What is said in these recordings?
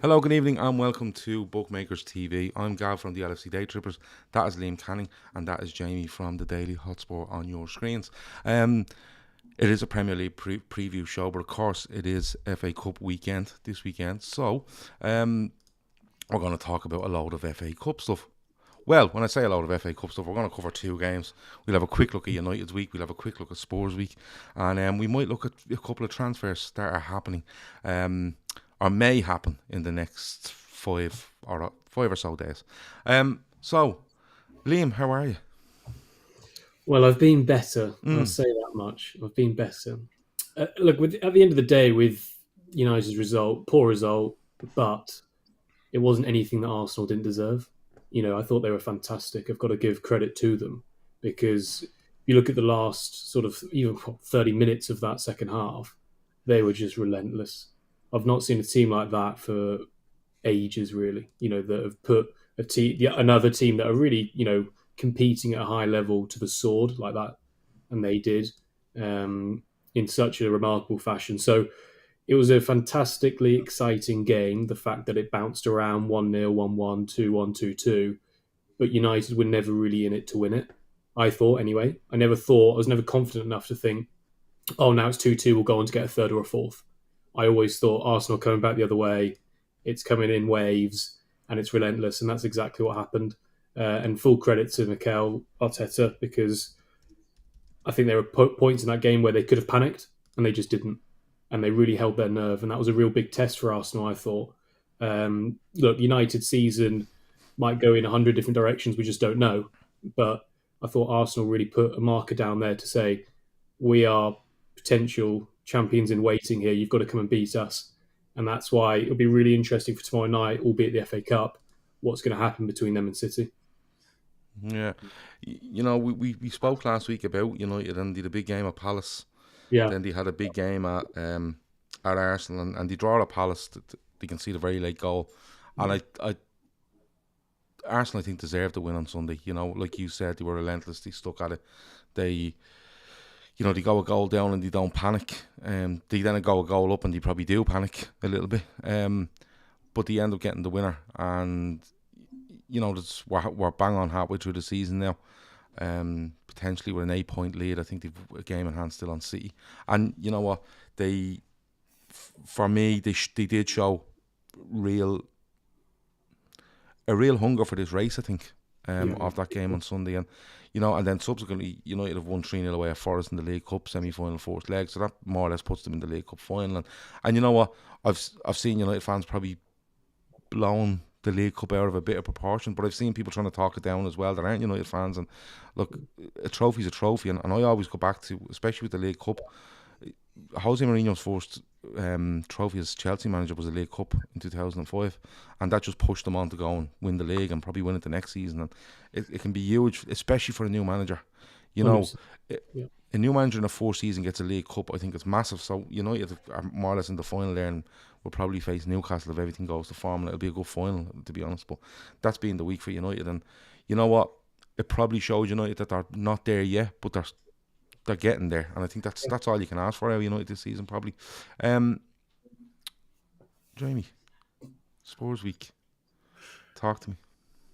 Hello, good evening, and welcome to Bookmakers TV. I'm Gav from the LFC Day Trippers. That is Liam Canning, and that is Jamie from the Daily Hotspur on your screens. It is a Premier League preview show, but of course, it is FA Cup weekend this weekend. So, we're going to talk about a load of FA Cup stuff. Well, when I say a load of FA Cup stuff, we're going to cover two games. We'll have a quick look at United's week, we'll have a quick look at Spurs week, and we might look at a couple of transfers that are happening, or may happen in the next five or so days. So, Liam, how are you? Well, I've been better. I'll say that much. I've been better. Look, at the end of the day, with United's result, poor result, but it wasn't anything that Arsenal didn't deserve. I thought they were fantastic. I've got to give credit to them because if you look at the last sort of even 30 minutes of that second half, they were just relentless. I've not seen a team like that for ages, really. That have put another team that are really, competing at a high level to the sword like that, and they did in such a remarkable fashion. So it was a fantastically exciting game. The fact that it bounced around 1-0, 1-1, 2-1, 2-2, but United were never really in it to win it. I thought anyway. I was never confident enough to think, oh, now it's 2-2, we'll go on to get a third or a fourth. I always thought Arsenal coming back the other way, it's coming in waves and it's relentless, and that's exactly what happened. And full credit to Mikel Arteta, because I think there were points in that game where they could have panicked and they just didn't, and they really held their nerve, and that was a real big test for Arsenal. I thought, look, United season might go in 100 different directions, we just don't know, but I thought Arsenal really put a marker down there to say we are potential champions in waiting here. You've got to come and beat us. And that's why it'll be really interesting for tomorrow night, albeit the FA Cup, what's going to happen between them and City. Yeah, we spoke last week about United, and they had a big game at Palace. Yeah. Then they had a big game at Arsenal, and they draw at Palace. They can see the very late goal, and I Arsenal, I think, deserved the win on Sunday. Like you said, they were relentless. They stuck at it. They they go a goal down and they don't panic. They then go a goal up and they probably do panic a little bit. But they end up getting the winner, and we're bang on halfway through the season now. Potentially with an 8-point lead. I think they've a game in hand still on City, and you know what, for me, they did show real a real hunger for this race, I think, of that game on Sunday. And then subsequently United have won 3-0 away at Forest in the League Cup semi-final fourth leg, so that more or less puts them in the League Cup final. And you know what, I've seen United fans probably blown the League Cup out of a bit of proportion, but I've seen people trying to talk it down as well that aren't United fans. And look, a trophy's a trophy, and I always go back to, especially with the League Cup, Jose Mourinho's first trophy as Chelsea manager was the League Cup in 2005, and that just pushed them on to go and win the league and probably win it the next season. And it can be huge, especially for a new manager. Yeah. A new manager in a fourth season gets a League Cup. I think it's massive. So United are more or less in the final there, and we'll probably face Newcastle if everything goes to form, and it'll be a good final, to be honest. But that's been the week for United, and you know what? It probably shows United that they're not there yet, but they're getting there, and I think that's all you can ask for out of United this season, probably. Jamie, Spurs week, talk to me.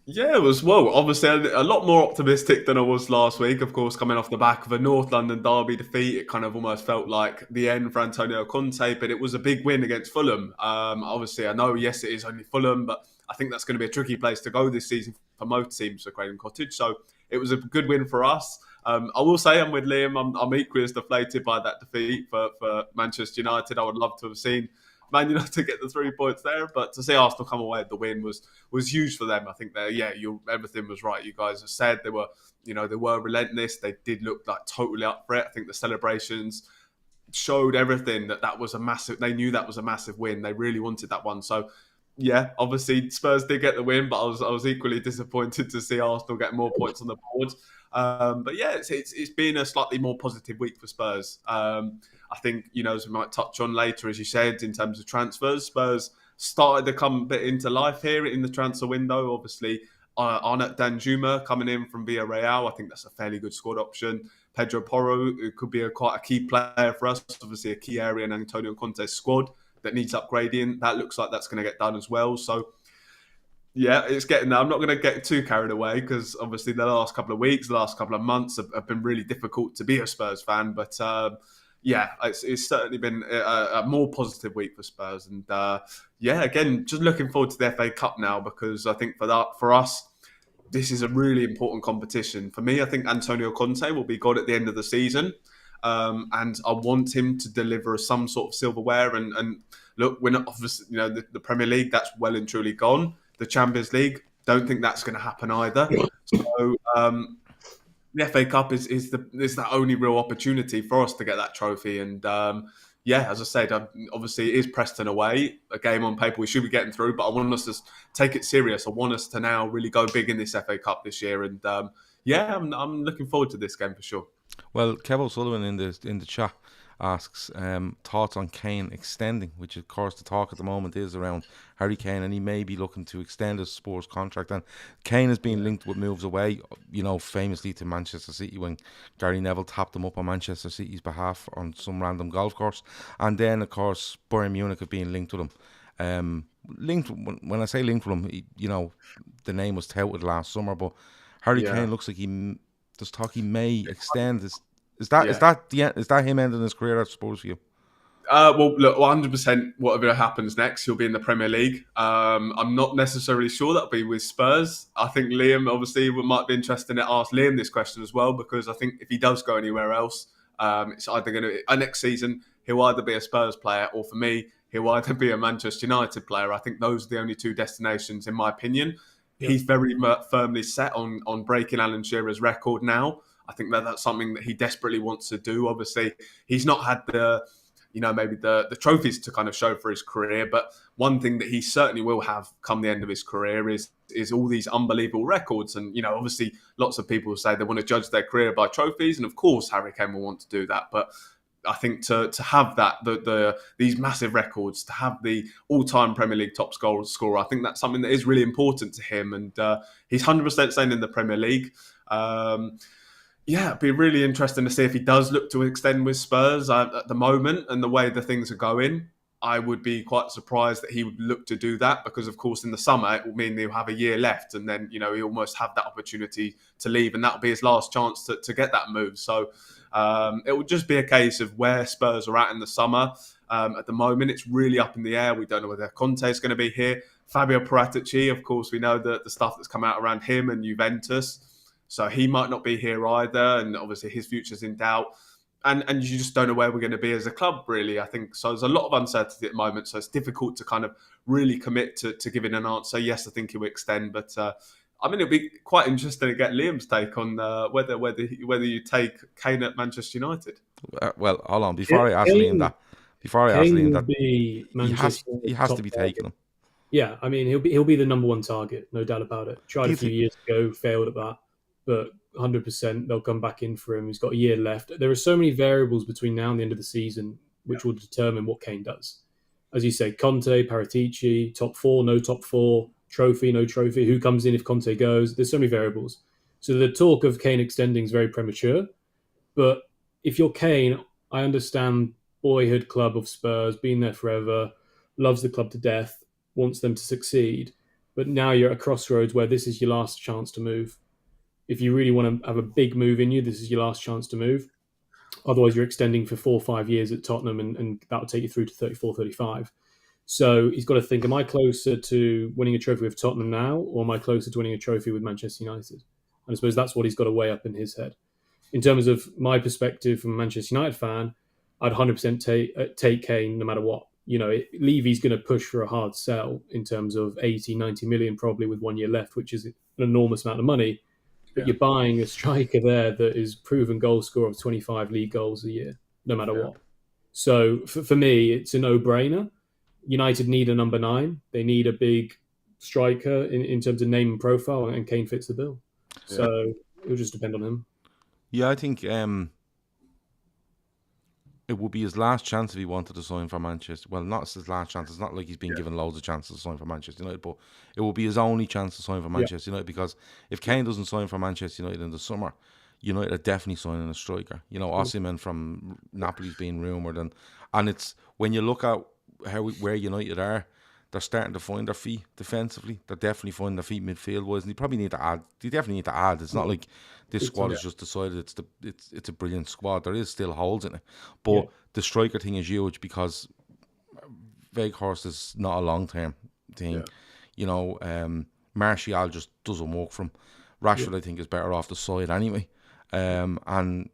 Yeah, it was, well, obviously a lot more optimistic than I was last week. Of course, coming off the back of a North London derby defeat, it kind of almost felt like the end for Antonio Conte, but it was a big win against Fulham. Obviously, I know, yes, it is only Fulham, but I think that's going to be a tricky place to go this season for most teams for Craven Cottage. So it was a good win for us. I will say I'm with Liam. I'm equally as deflated by that defeat for Manchester United. I would love to have seen Man United to get the 3 points there, but to see Arsenal come away with the win was huge for them. I think everything was right. You guys have said they were relentless. They did look like totally up for it. I think the celebrations showed everything that was a massive. They knew that was a massive win. They really wanted that one. So yeah, obviously Spurs did get the win, but I was equally disappointed to see Arsenal get more points on the board. But yeah, it's been a slightly more positive week for Spurs. I think, as we might touch on later, as you said, in terms of transfers, Spurs started to come a bit into life here in the transfer window. Obviously, Arnaut Danjuma coming in from Villarreal. I think that's a fairly good squad option. Pedro Porro, who could be quite a key player for us, obviously a key area in Antonio Conte's squad. that needs upgrading. That looks like that's going to get done as well. So, yeah, it's getting there. I'm not going to get too carried away because obviously the last couple of weeks, the last couple of months have been really difficult to be a Spurs fan. But yeah, it's certainly been a more positive week for Spurs. And yeah, again, just looking forward to the FA Cup now because I think for us, this is a really important competition. For me, I think Antonio Conte will be gone at the end of the season. And I want him to deliver some sort of silverware. And look, we're not obviously, the Premier League, that's well and truly gone. The Champions League, don't think that's going to happen either. So the FA Cup is the only real opportunity for us to get that trophy. And yeah, as I said, obviously it is Preston away, a game on paper we should be getting through, but I want us to take it serious. I want us to now really go big in this FA Cup this year. And yeah, I'm looking forward to this game for sure. Well, Kev O'Sullivan in the chat asks thoughts on Kane extending, which of course the talk at the moment is around Harry Kane, and he may be looking to extend his Spurs contract. And Kane has been linked with moves away, famously to Manchester City when Gary Neville tapped him up on Manchester City's behalf on some random golf course. And then of course Bayern Munich have been linked with him. When I say linked with him, the name was touted last summer, but Harry Kane looks like there's talk he may extend. Is that him ending his career at Spurs for you? Well, look, 100%. Whatever happens next, he'll be in the Premier League. I'm not necessarily sure that'll be with Spurs. I think Liam, obviously, might be interested to ask Liam this question as well, because I think if he does go anywhere else, it's either going to next season he'll either be a Spurs player, or for me, he'll either be a Manchester United player. I think those are the only two destinations, in my opinion. Yep. He's very firmly set on breaking Alan Shearer's record now. I think that's something that he desperately wants to do. Obviously, he's not had maybe the trophies to kind of show for his career, but one thing that he certainly will have come the end of his career is all these unbelievable records. And, obviously lots of people say they want to judge their career by trophies. And of course, Harry Kane will want to do that. But I think to have that, these massive records, to have the all-time Premier League top scorer, I think that's something that is really important to him. And he's 100% staying in the Premier League. Yeah, it'd be really interesting to see if he does look to extend with Spurs at the moment, and the way the things are going. I would be quite surprised that he would look to do that, because, of course, in the summer it will mean he'll have a year left, and then he almost have that opportunity to leave, and that'll be his last chance to get that move. So it will just be a case of where Spurs are at in the summer. At the moment, it's really up in the air. We don't know whether Conte is going to be here. Fabio Paratici, of course, we know the stuff that's come out around him and Juventus. So he might not be here either, and obviously his future's in doubt. And you just don't know where we're going to be as a club, really, I think. So there's a lot of uncertainty at the moment, so it's difficult to kind of really commit to giving an answer. Yes, I think he will extend, but it'll be quite interesting to get Liam's take on whether you take Kane at Manchester United. Well, hold on. Before I ask Liam that, he has to be taking him. Yeah, he'll be the number one target, no doubt about it. Tried a few years ago, failed at that. But 100% they'll come back in for him. He's got a year left. There are so many variables between now and the end of the season which will determine what Kane does. As you say, Conte, Paratici, top four, no top four, trophy, no trophy, who comes in if Conte goes. There's so many variables. So the talk of Kane extending is very premature. But if you're Kane, I understand boyhood club of Spurs, been there forever, loves the club to death, wants them to succeed. But now you're at a crossroads where this is your last chance to move. If you really want to have a big move in you, this is your last chance to move. Otherwise, you're extending for 4 or 5 years at Tottenham, and that will take you through to 34, 35. So he's got to think, am I closer to winning a trophy with Tottenham now, or am I closer to winning a trophy with Manchester United? And I suppose that's what he's got to weigh up in his head. In terms of my perspective from a Manchester United fan, I'd 100% take Kane no matter what. Levy's going to push for a hard sell in terms of 80, 90 million probably with 1 year left, which is an enormous amount of money. But you're buying a striker there that is proven goal scorer of 25 league goals a year, no matter what. So for me, it's a no-brainer. United need a number 9. They need a big striker in terms of name and profile, and Kane fits the bill. Yeah. So it'll just depend on him. Yeah, I think it would be his last chance if he wanted to sign for Manchester. Well, not his last chance. It's not like he's been given loads of chances to sign for Manchester United, but it will be his only chance to sign for Manchester United, because if Kane doesn't sign for Manchester United in the summer, United are definitely signing a striker. Osimhen from Napoli's being rumoured, and it's when you look at where United are, they're starting to find their feet defensively. They're definitely finding their feet midfield wise, and they probably need to add. They definitely need to add. It's not like this squad has just decided it's a brilliant squad. There is still holes in it, but the striker thing is huge because Weghorst is not a long term thing. Martial just doesn't work for him. Rashford, I think, is better off the side anyway. And I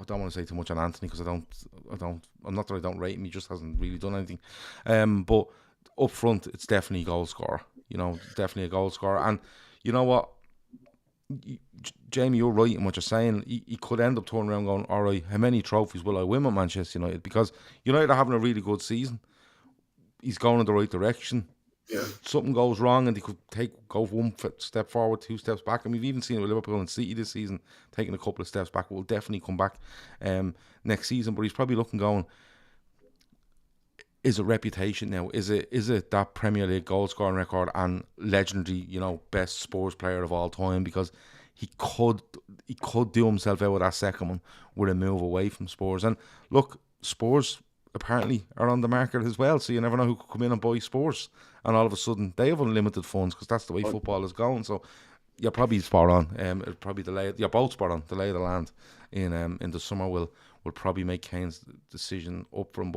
don't want to say too much on Anthony because I'm not that I don't rate him. He just hasn't really done anything. But up front, it's definitely a goal scorer. It's definitely a goal scorer. And you know what, Jamie, you're right in what you're saying. He could end up turning around going, all right, how many trophies will I win with Manchester United? Because United are having a really good season. He's going in the right direction. Yeah. Something goes wrong and they could go 1 step forward, 2 steps back. And we've even seen it with Liverpool and City this season, taking a couple of steps back. Will definitely come back next season. But he's probably looking going, is it reputation now? Is it that Premier League goal scoring record and legendary, best Spurs player of all time? Because he could do himself out with that second one with a move away from Spurs. And look, Spurs apparently are on the market as well, so you never know who could come in and buy Spurs, and all of a sudden they have unlimited funds because that's the way football is going. So you're probably spot on. It'll probably you're both spot on. The lay of the land in the summer will probably make Kane's decision up from,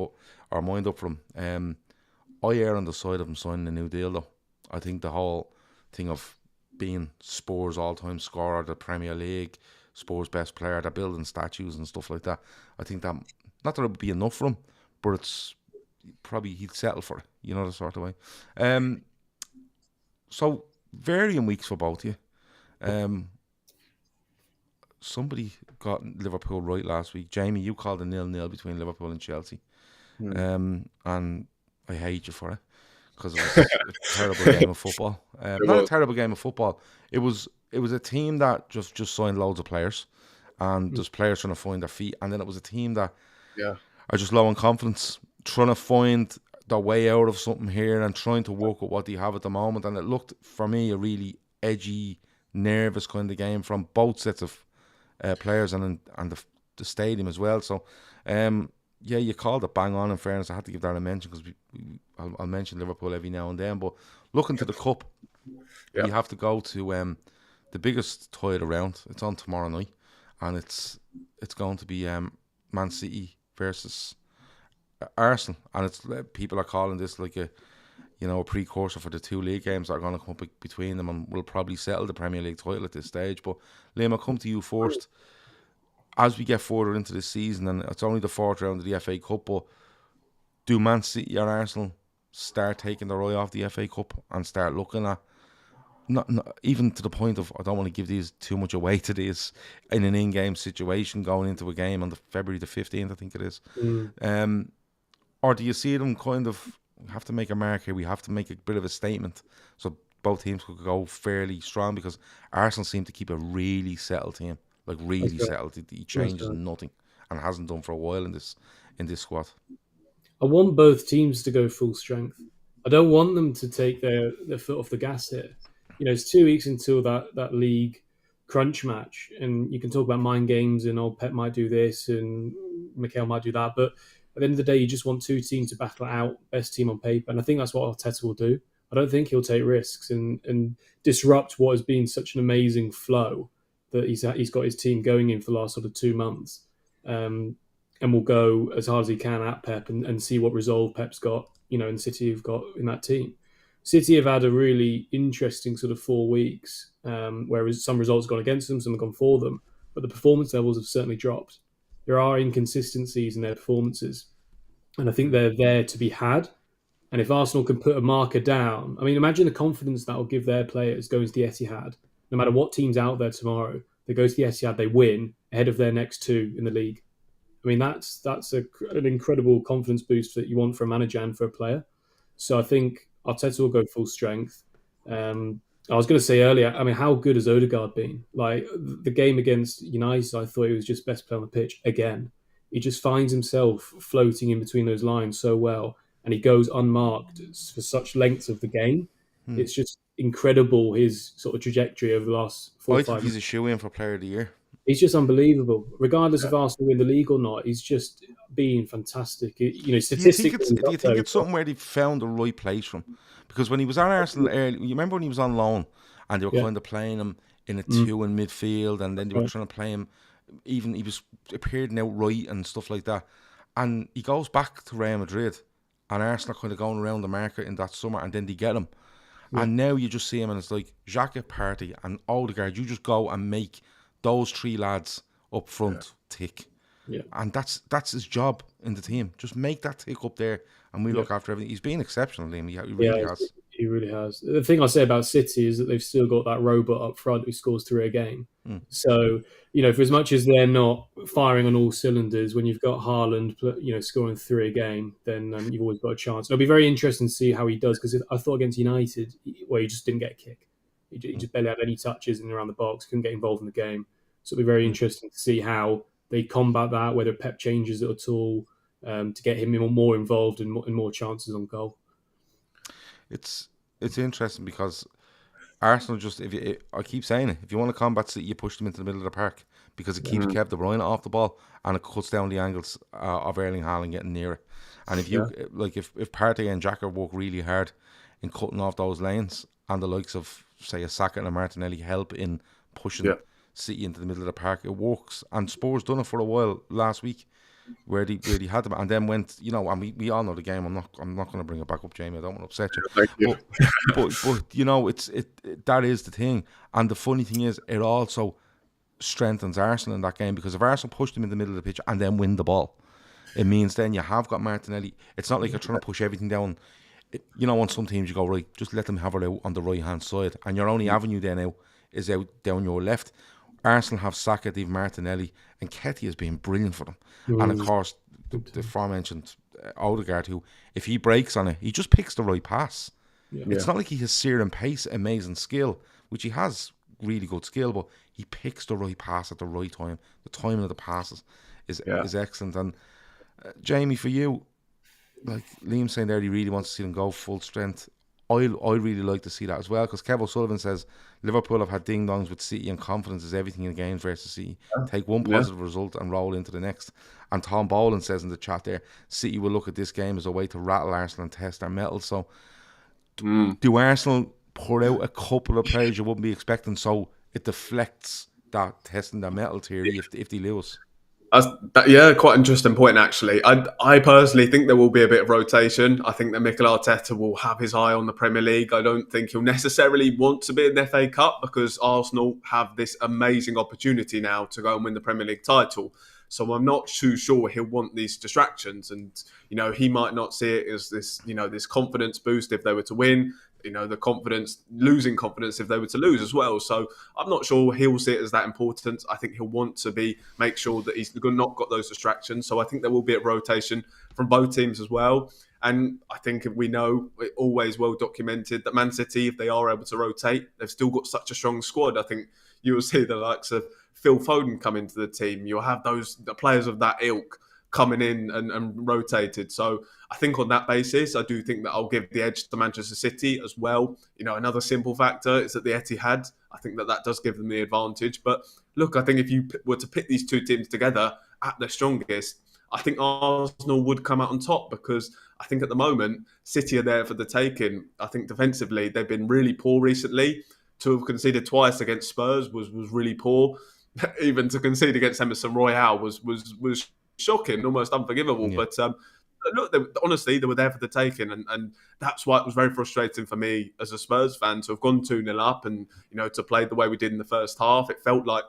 or mind up from. I err on the side of him signing a new deal though. I think the whole thing of being Spurs all-time scorer, the Premier League, Spurs best player, they're building statues and stuff like that. I think that not that it would be enough for him, but it's probably he'd settle for it, the sort of way. So varying weeks for both of you. Somebody got Liverpool right last week. Jamie, you called a 0-0 between Liverpool and Chelsea. And I hate you for it because it was a terrible game of football. Not a terrible game of football. It was a team that just signed loads of players, and there's players trying to find their feet, and then it was a team that are just low on confidence, trying to find their way out of something here and trying to work with what they have at the moment. And it looked, for me, a really edgy, nervous kind of game from both sets of players and the stadium as well. So, you called it bang on. In fairness, I had to give that a mention because I'll mention Liverpool every now and then. But looking to the cup, you have to go to the biggest tie around. It's on tomorrow night, and it's going to be Man City versus Arsenal, and it's people are calling this like a precursor for the 2 league games that are going to come up between them, and will probably settle the Premier League title at this stage. But Liam, I'll come to you first. As we get further into the season, and it's only the 4th round of the FA Cup, but do Man City or Arsenal start taking their eye off the FA Cup and start looking at, not even to the point of, I don't want to give these too much away to this, in an in-game situation going into a game on the February the 15th, I think it is. Or do you see them kind of, we have to make a mark here, we have to make a bit of a statement so both teams could go fairly strong? Because Arsenal seem to keep a really settled team, like really settled. He changes nothing and hasn't done for a while in this squad. I want both teams to go full strength. I don't want them to take their foot off the gas here. It's 2 weeks until that league crunch match, and you can talk about mind games and Pep might do this and Mikel might do that, but at the end of the day, you just want 2 teams to battle it out, best team on paper, and I think that's what Arteta will do. I don't think he'll take risks and disrupt what has been such an amazing flow that he's got his team going in for the last sort of 2 months, and will go as hard as he can at Pep and see what resolve Pep's got, and City have got in that team. City have had a really interesting sort of 4 weeks, where some results have gone against them, some have gone for them, but the performance levels have certainly dropped. There are inconsistencies in their performances, and I think they're there to be had. And if Arsenal can put a marker down, I mean, imagine the confidence that will give their players going to the Etihad. No matter what team's out there tomorrow, they go to the Etihad, they win ahead of their next 2 in the league. I mean, that's an incredible confidence boost that you want for a manager and for a player. So I think Arteta will go full strength. I was going to say earlier, I mean, how good has Odegaard been? Like, the game against United, I thought he was just best player on the pitch again. He just finds himself floating in between those lines so well, and he goes unmarked for such lengths of the game. It's just incredible, his sort of trajectory over the last 4 or 5 years. I think he's a shoe-in for Player of the Year. He's just unbelievable. Regardless if Arsenal win the league or not, he's just being fantastic. Statistically, Do you think it's something where they found the right place for him? Because when he was at Arsenal early, you remember when he was on loan and they were kind of playing him in a two in midfield, and then they were trying to play him. Even he was appearing out right and stuff like that. And he goes back to Real Madrid, and Arsenal kind of going around the market in that summer, and then they get him. Yeah. And now you just see him, and it's like Xhaka, Partey, and Odegaard. You just go and make those three lads up front tick. Yeah. And that's his job in the team. Just make that tick up there, and we look after everything. He's been exceptional, Liam. He really has. He really has. The thing I say about City is that they've still got that robot up front who scores 3 a game. So, for as much as they're not firing on all cylinders, when you've got Haaland, scoring 3 a game, then you've always got a chance. It'll be very interesting to see how he does, because I thought against United, he just didn't get a kick. He just barely had any touches in and around the box, couldn't get involved in the game. So it'll be very interesting to see how they combat that, whether Pep changes it at all to get him more involved and more chances on goal. It's interesting because Arsenal I keep saying it, if you want to combat City, you push them into the middle of the park, because it keeps Kevin De Bruyne off the ball and it cuts down the angles of Erling Haaland getting near it. And if if Partey and Xhaka work really hard in cutting off those lanes, and the likes of, say, a Saka and a Martinelli help in pushing City into the middle of the park, it works. And Spurs done it for a while last week, where they had them, and then went, and we all know the game. I'm not going to bring it back up, Jamie. I don't want to upset you. Thank you. But that is the thing. And the funny thing is, it also strengthens Arsenal in that game, because if Arsenal push them in the middle of the pitch and then win the ball, it means then you have got Martinelli. It's not like you're trying to push everything down. On some teams you go, right, just let them have it out on the right hand side, and your only avenue then out is out down your left. Arsenal have Saka, they've Martinelli, and Ketty has been brilliant for them. And of course, the aforementioned Odegaard, who, if he breaks on it, he just picks the right pass. It's not like he has searing pace, amazing skill, which he has really good skill, but he picks the right pass at the right time. The timing of the passes is excellent. And Jamie, for you, like Liam saying there, he really wants to see them go full strength. I really like to see that as well, because Kev O'Sullivan says Liverpool have had ding-dongs with City, and confidence is everything in games versus City. Take one positive result and roll into the next. And Tom Boland says in the chat there, City will look at this game as a way to rattle Arsenal and test their mettle. So do Arsenal pour out a couple of players you wouldn't be expecting, so it deflects that testing their mettle theory if they lose? Quite interesting point, actually. I personally think there will be a bit of rotation. I think that Mikel Arteta will have his eye on the Premier League. I don't think he'll necessarily want to be in the FA Cup, because Arsenal have this amazing opportunity now to go and win the Premier League title. So I'm not too sure he'll want these distractions, and he might not see it as this this confidence boost if they were to win. Losing confidence if they were to lose as well. So I'm not sure he'll see it as that important. I think he'll want to make sure that he's not got those distractions. So I think there will be a rotation from both teams as well. And I think we know, it always well documented, that Man City, if they are able to rotate, they've still got such a strong squad. I think you will see the likes of Phil Foden come into the team. You'll have the players of that ilk coming in and rotated. So I think on that basis, I do think that I'll give the edge to Manchester City as well. Another simple factor is that the Etihad, I think that does give them the advantage. But look, I think if you were to pit these two teams together at their strongest, I think Arsenal would come out on top, because I think at the moment, City are there for the taking. I think defensively, they've been really poor recently. To have conceded twice against Spurs was really poor. Even to concede against Emerson Royale was shocking, almost unforgivable. Yeah. But look, honestly, they were there for the taking, and that's why it was very frustrating for me as a Spurs fan to have gone 2-0 up, and to play the way we did in the first half. It felt like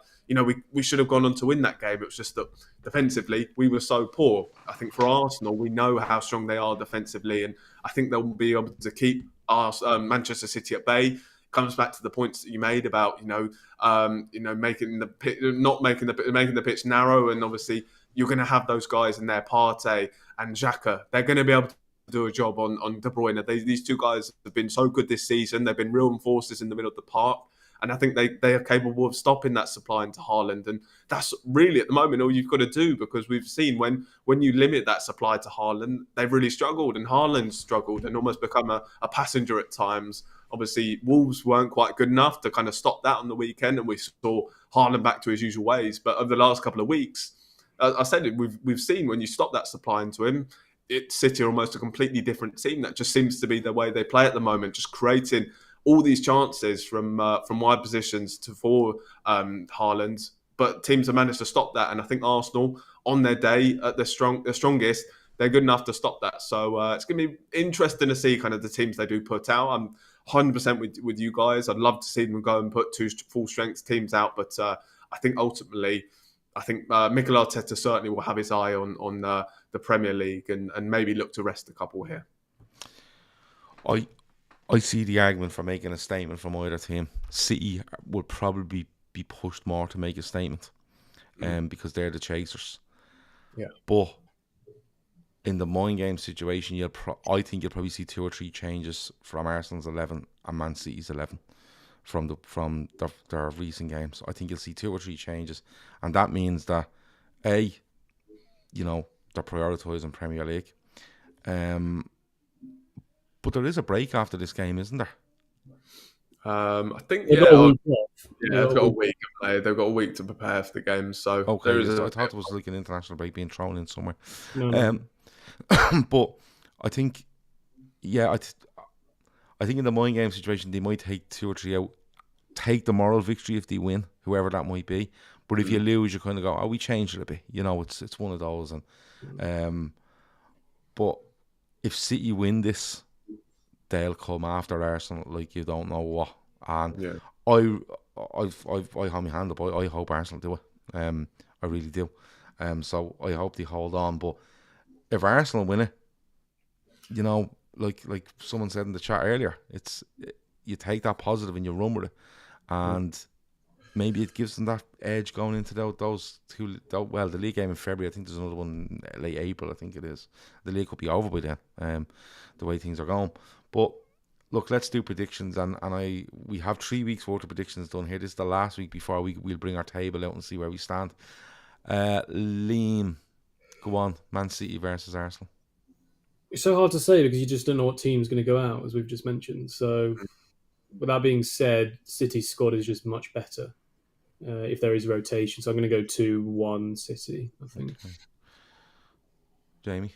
we should have gone on to win that game. It was just that defensively we were so poor. I think for Arsenal, we know how strong they are defensively, and I think they'll be able to keep Manchester City at bay. Comes back to the points that you made about making the pitch narrow, and obviously you're going to have those guys in there, Partey and Xhaka. They're going to be able to do a job on De Bruyne. These two guys have been so good this season. They've been real enforcers in the middle of the park. And I think they are capable of stopping that supply into Haaland. And that's really, at the moment, all you've got to do, because we've seen when you limit that supply to Haaland, they've really struggled. And Haaland's struggled and almost become a passenger at times Obviously, Wolves weren't quite good enough to kind of stop that on the weekend, and we saw Haaland back to his usual ways. But over the last couple of weeks, I said it, we've seen when you stop that supply into him, City are almost a completely different team. That just seems to be the way they play at the moment, just creating all these chances from wide positions for Haaland. But teams have managed to stop that, and I think Arsenal, on their day, at their strongest, they're good enough to stop that. So it's going to be interesting to see kind of the teams they do put out. I'm 100% with you guys. I'd love to see them go and put 2 full-strength teams out, but I think ultimately, Mikel Arteta certainly will have his eye on the Premier League and maybe look to rest a couple here. I see the argument for making a statement from either team. City would probably be pushed more to make a statement because they're the chasers. Yeah. But in the mind game situation, I think you'll probably see 2 or 3 changes from Arsenal's 11 and Man City's 11 from their recent games. I think you'll see 2 or 3 changes, and that means that they're prioritising Premier League. But there is a break after this game, isn't there? I think they've got a week off. They've got a week. They've got a week to prepare for the game. So okay, I thought it was like an international break being thrown in somewhere. No. But I think, I think in the mind game situation they might take 2 or 3 out, take the moral victory if they win, whoever that might be. But if you lose, you kind of go, we changed it a bit. It's one of those. And but if City win this, they'll come after Arsenal like you don't know what. And I hold my hand up. I hope Arsenal do it. I really do. So I hope they hold on. But if Arsenal win it, like someone said in the chat earlier, you take that positive and you run with it, and maybe it gives them that edge going into those 2. Well, the league game in February. I think there's another one late April. I think it is. The league could be over by then. The way things are going. But look, let's do predictions, and we have 3 weeks worth of predictions done here. This is the last week before we'll bring our table out and see where we stand. Liam, go on. Man City versus Arsenal. It's so hard to say because you just don't know what team's going to go out, as we've just mentioned. So, with that being said, City's squad is just much better if there is rotation. So I'm going to go 2-1 City, I think. Okay. Jamie?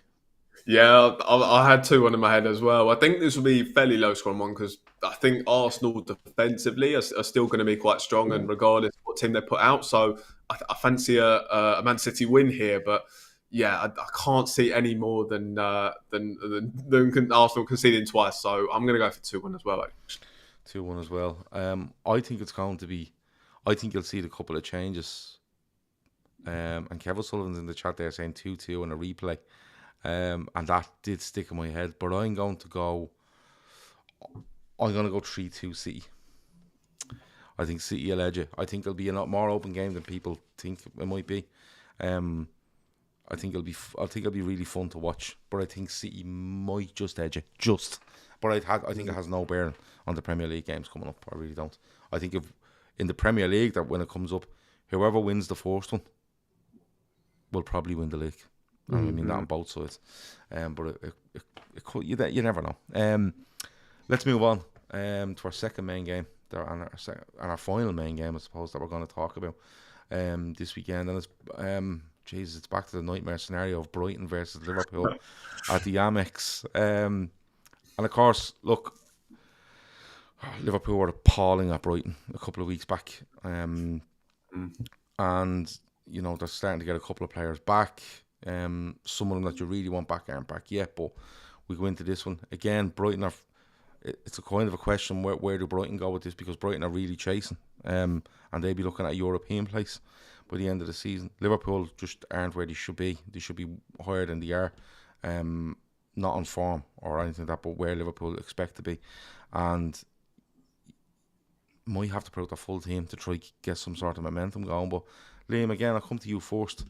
Yeah, I had 2-1 in my head as well. I think this will be fairly low scoring one because I think Arsenal defensively are still going to be quite strong, and regardless of what team they put out. So I fancy a Man City win here, but yeah, I can't see any more than Arsenal conceding twice. So I'm going to go for 2-1 as well. 2-1 as well. I think it's going to be. I think you'll see a couple of changes. And Kevin Sullivan's in the chat there saying 2-2 and a replay. And that did stick in my head. But I'm going to go 3-2 City. I think City will edge it. I think it'll be a lot more open game than people think it might be. I think it'll be really fun to watch. But I think City might just edge it. But I think it has no bearing on the Premier League games coming up. I really don't. I think if in the Premier League, that when it comes up, whoever wins the first one will probably win the league. I mean that on both sides. But it could, you never know. Let's move on to our second main game and our final main game, I suppose, that we're going to talk about this weekend. And it's it's back to the nightmare scenario of Brighton versus Liverpool at the Amex. And of course, look, Liverpool were appalling at Brighton a couple of weeks back. And they're starting to get a couple of players back. Some of them that you really want back aren't back yet, but we go into this one again. Brighton it's a kind of a question where do Brighton go with this, because Brighton are really chasing, and they'll be looking at a European place by the end of the season. Liverpool just aren't where they should be. They should be higher than they are, not on form or anything like that, but where Liverpool expect to be, and might have to put out the full team to try get some sort of momentum going. But Liam, again, I'll come to you first.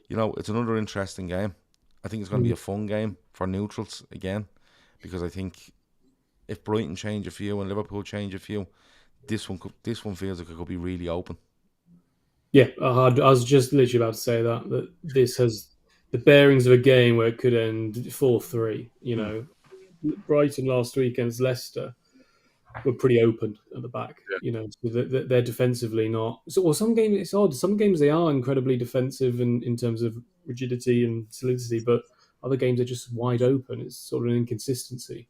It's another interesting game. I think it's going to be a fun game for neutrals again, because I think if Brighton change a few and Liverpool change a few, this one feels like it could be really open. Yeah, I was just literally about to say that this has the bearings of a game where it could end 4-3. Brighton last week against Leicester, were pretty open at the back. So they're defensively not. Or some games it's odd. Some games they are incredibly defensive in terms of rigidity and solidity, but other games are just wide open. It's sort of an inconsistency.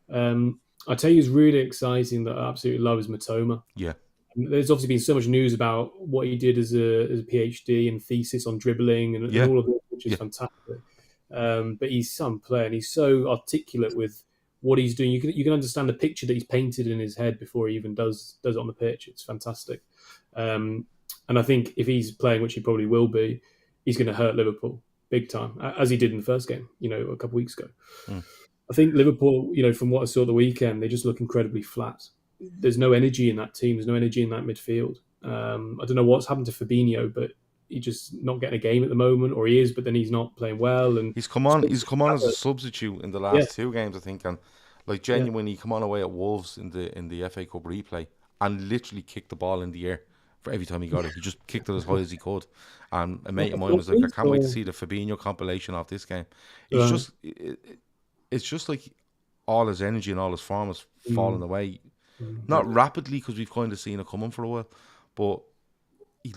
I tell you, it's really exciting that I absolutely love is Matoma. Yeah. There's obviously been so much news about what he did as a PhD and thesis on dribbling and all of it, which is fantastic. But he's some player, and he's so articulate with what he's doing. You can understand the picture that he's painted in his head before he even does it on the pitch. It's fantastic. And I think if he's playing, which he probably will be, he's going to hurt Liverpool big time, as he did in the first game, a couple of weeks ago. I think Liverpool, from what I saw at the weekend, they just look incredibly flat. There's no energy in that team. There's no energy in that midfield. I don't know what's happened to Fabinho, but he's just not getting a game at the moment, or he is, but then he's not playing well. And he's come on as a substitute in the last two games, I think, and genuinely come on away at Wolves in the FA Cup replay and literally kicked the ball in the air for every time he got it. He just kicked it as high as he could. And a mate of mine was like, I can't wait to see the Fabinho compilation of this game. It's just like all his energy and all his form has fallen away. Not rapidly, because we've kind of seen it coming for a while, but he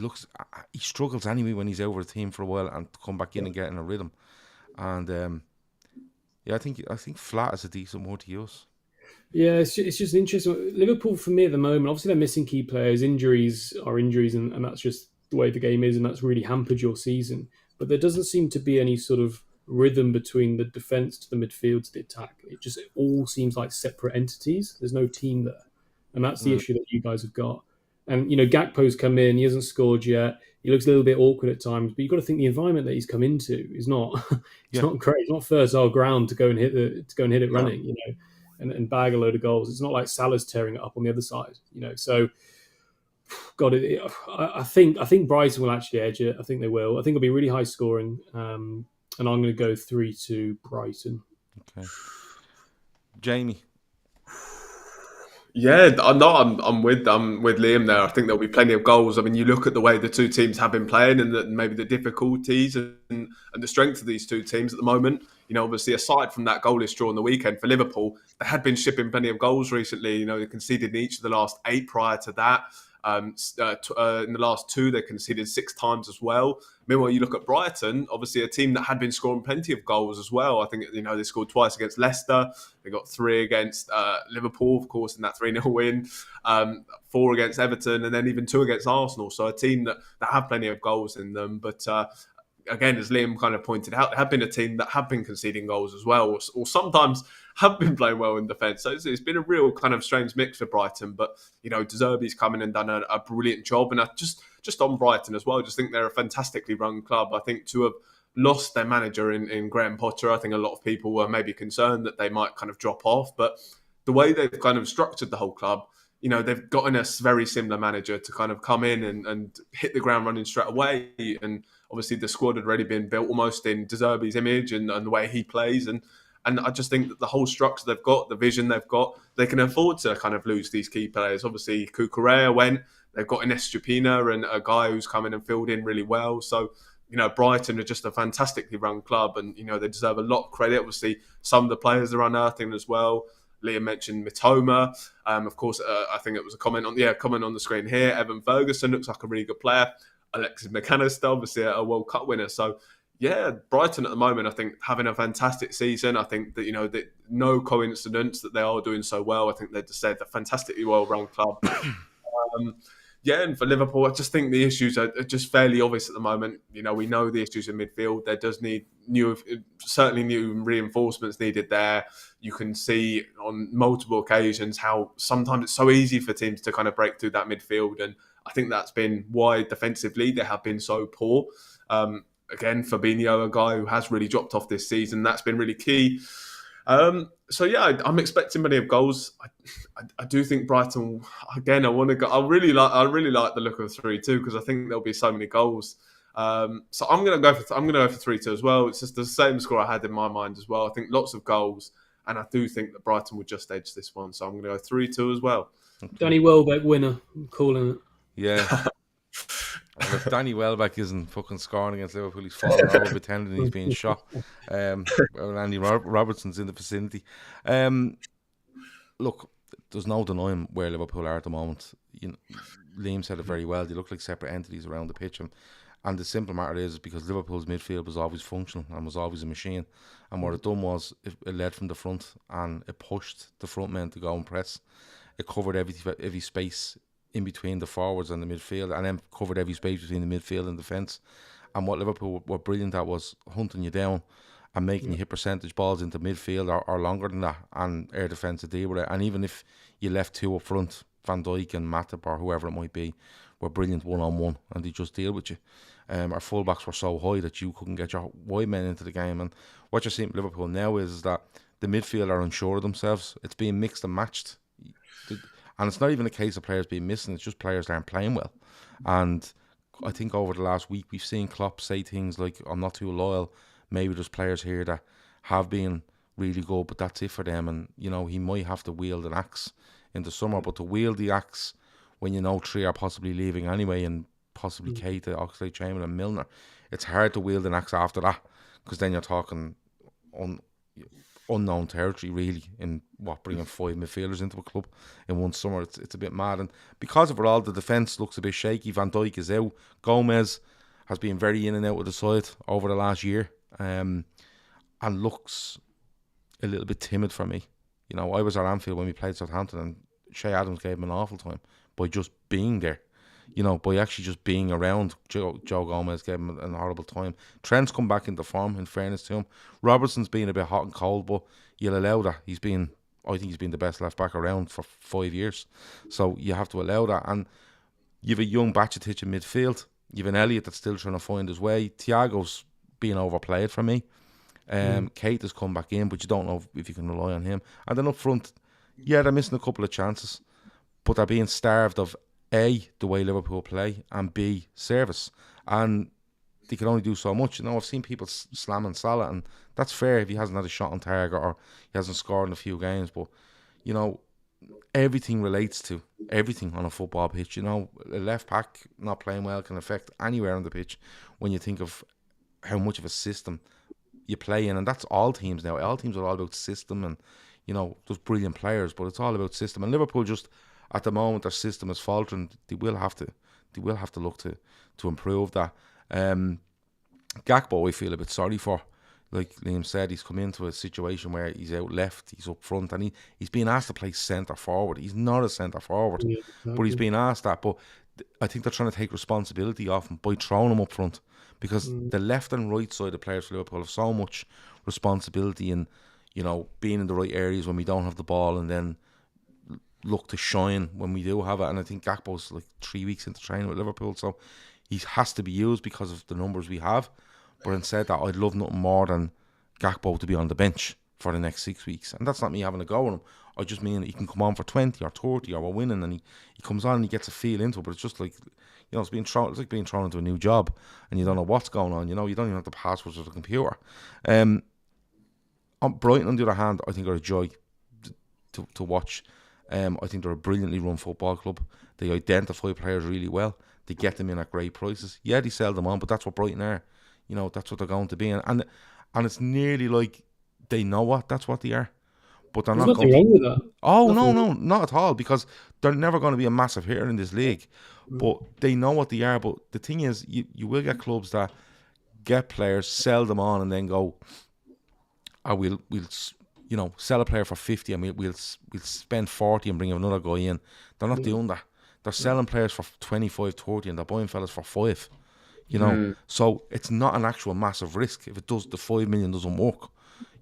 struggles anyway when he's out of the team for a while and come back in and get in a rhythm. And I think flat is a decent word to use. Yeah, it's just interesting. Liverpool, for me at the moment, obviously they're missing key players. Injuries are injuries, and that's just the way the game is, and that's really hampered your season. But there doesn't seem to be any sort of rhythm between the defence to the midfield to the attack. It all seems like separate entities. There's no team there. And that's the issue that you guys have got. And, Gakpo's come in. He hasn't scored yet. He looks a little bit awkward at times. But you've got to think the environment that he's come into is not not great. It's not fertile ground to go and hit it running, and bag a load of goals. It's not like Salah's tearing it up on the other side, So, God, I think Brighton will actually edge it. I think they will. I think it'll be really high scoring. And I'm going to go 3-2 Brighton. Okay. Jamie. Yeah, I'm with Liam there. I think there'll be plenty of goals. I mean, you look at the way the two teams have been playing and maybe the difficulties and the strength of these two teams at the moment. Obviously, aside from that goalless draw on the weekend for Liverpool, they had been shipping plenty of goals recently. They conceded in each of the last 8 prior to that. In the last 2, they conceded 6 times as well. Meanwhile, you look at Brighton, obviously a team that had been scoring plenty of goals as well. I think they scored twice against Leicester. They got 3 against Liverpool, of course, in that 3-0 win. 4 against Everton, and then even 2 against Arsenal. So a team that have plenty of goals in them. But again, as Liam kind of pointed out, they have been a team that have been conceding goals as well, or sometimes have been playing well in defence. So it's been a real kind of strange mix for Brighton. But, De Zerbi's come in and done a brilliant job. And I just on Brighton as well, I just think they're a fantastically run club. I think to have lost their manager in Graham Potter, I think a lot of people were maybe concerned that they might kind of drop off. But the way they've kind of structured the whole club, they've gotten a very similar manager to kind of come in and hit the ground running straight away. And obviously the squad had already been built almost in De Zerbi's image and the way he plays. And I just think that the whole structure they've got, the vision they've got, they can afford to kind of lose these key players. Obviously, Cucurella went. They've got Ines Stupina and a guy who's come in and filled in really well. So, Brighton are just a fantastically run club and, they deserve a lot of credit. Obviously, some of the players are unearthing as well. Liam mentioned Mitoma. Of course, I think it was a comment on the screen here. Evan Ferguson looks like a really good player. Alexis McAllister, obviously a World Cup winner. So, yeah, Brighton at the moment, I think, having a fantastic season. I think that, that no coincidence that they are doing so well. I think they're just a fantastically well-run club. And for Liverpool, I just think the issues are just fairly obvious at the moment. We know the issues in midfield. There does need new reinforcements needed there. You can see on multiple occasions how sometimes it's so easy for teams to kind of break through that midfield. And I think that's been why defensively they have been so poor. Again, Fabinho, a guy who has really dropped off this season, that's been really key. I'm expecting many of goals. I do think Brighton again. I want to go. I really like the look of 3-2 because I think there'll be so many goals. So I'm going to go for 3-2 as well. It's just the same score I had in my mind as well. I think lots of goals, and I do think that Brighton would just edge this one. So I'm going to go 3-2 as well. Okay. Danny Welbeck winner. I'm calling it. Yeah. If Danny Welbeck isn't fucking scoring against Liverpool, he's falling over pretending he's being shot. Andy Robertson's in the vicinity. Look, there's no denying where Liverpool are at the moment. Liam said it very well. They look like separate entities around the pitch, and the simple matter is because Liverpool's midfield was always functional and was always a machine. And what it done was it led from the front and it pushed the front men to go and press. It covered every space in between the forwards and the midfield, and then covered every space between the midfield and defence. And what Liverpool were brilliant at was hunting you down and making you hit percentage balls into midfield or longer than that, and air defence to deal with it. And even if you left two up front, Van Dijk and Matip or whoever it might be, were brilliant one-on-one, and they just deal with you. Our fullbacks were so high that you couldn't get your wide men into the game. And what you're seeing with Liverpool now is that the midfield are unsure of themselves. It's being mixed and matched. And it's not even a case of players being missing, it's just players that aren't playing well. And I think over the last week we've seen Klopp say things like, I'm not too loyal. Maybe there's players here that have been really good, but that's it for them. And, he might have to wield an axe in the summer. But to wield the axe when three are possibly leaving anyway, and possibly Keita, Oxlade-Chamberlain, Milner, it's hard to wield an axe after that, because then you're talking unknown territory, really, in bringing 5 midfielders into a club in one summer. It's a bit mad. And because of it all, the defence looks a bit shaky. Van Dijk is out. Gomez has been very in and out of the side over the last year, and looks a little bit timid for me. I was at Anfield when we played Southampton, and Shea Adams gave him an awful time by just being there. By actually just being around. Joe Gomez gave him an horrible time. Trent's come back into form, in fairness to him. Robertson's been a bit hot and cold, but you'll allow that. I think he's been the best left back around for 5 years. So you have to allow that. And you've a young Bajcetic in midfield. You've an Elliott that's still trying to find his way. Thiago's being overplayed for me. Kate has come back in, but you don't know if you can rely on him. And then up front, they're missing a couple of chances, but they're being starved of A, the way Liverpool play, and B, service. And they can only do so much. I've seen people slamming Salah, and that's fair if he hasn't had a shot on target or he hasn't scored in a few games. But, everything relates to everything on a football pitch. A left back not playing well can affect anywhere on the pitch when you think of how much of a system you play in. And that's all teams now. All teams are all about system, and, there's brilliant players, but it's all about system. And Liverpool just, at the moment, their system is faltering. They will have to look to improve that. Gakpo, I feel a bit sorry for. Like Liam said, he's come into a situation where he's out left, he's up front, and he's being asked to play centre forward. He's not a centre forward, but he's being asked that. But I think they're trying to take responsibility off him by throwing him up front, because the left and right side of players for Liverpool have so much responsibility in, being in the right areas when we don't have the ball, and then look to shine when we do have it. And I think Gakpo's like 3 weeks into training with Liverpool, so he has to be used because of the numbers we have. But instead, that I'd love nothing more than Gakpo to be on the bench for the next 6 weeks. And that's not me having a go at him. I just mean he can come on for 20 or 30 or we're winning, and he comes on and he gets a feel into it. But it's just like, it's like being thrown into a new job and you don't know what's going on. You don't even have the passwords of the computer. On Brighton, on the other hand, I think are a joy to watch. I think they're a brilliantly run football club. They identify players really well. They get them in at great prices. Yeah, they sell them on, but that's what Brighton are. That's what they're going to be. And it's nearly like they know that's what they are. But they're There's not nothing wrong with that. Oh, no, not at all, because they're never going to be a massive hitter in this league. But they know what they are. But the thing is, you will get clubs that get players, sell them on, and then go, we'll sell a player for 50 and we'll spend 40 and bring another guy in. They're not doing that. They're selling players for 25, 30, and they're buying fellas for 5. So it's not an actual massive risk. If the 5 million doesn't work,